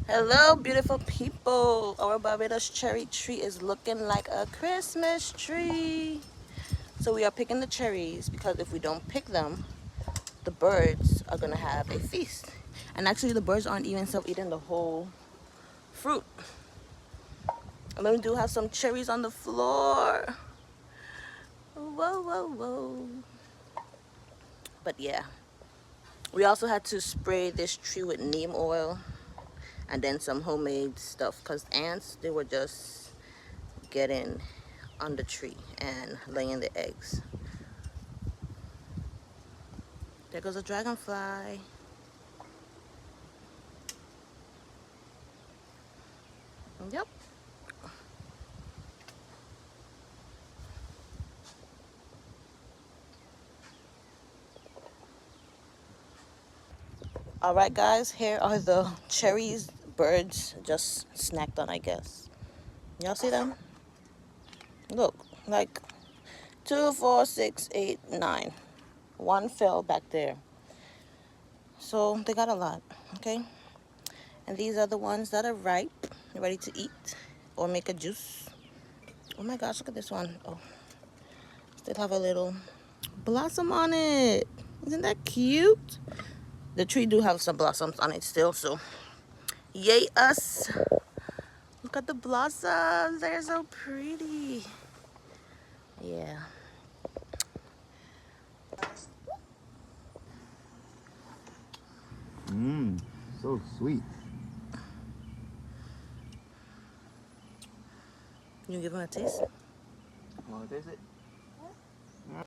Hello, beautiful people. Our Barbados cherry tree is looking like a Christmas tree. So we are picking the cherries because if we don't pick them, the birds are gonna have a feast. And actually, the birds aren't even still eating the whole fruit. And then we do have some cherries on the floor. Whoa, whoa, whoa. But yeah, we also had to spray this tree with neem oil and then some homemade stuff because ants, they were just getting on the tree and laying the eggs. There goes a dragonfly. Yep. All right, guys, here are the cherries birds just snacked on, I guess. Y'all see them? Look, like 2, 4, 6, 8, 9. One fell back there. So they got a lot, okay? And these are the ones that are ripe, ready to eat or make a juice. Oh my gosh, look at this one. Oh, still have a little blossom on it. Isn't that cute? The tree do have some blossoms on it still, so yay us. Look at the blossoms. They're so pretty. Yeah. Mmm, so sweet. You give them a taste? Want to taste it?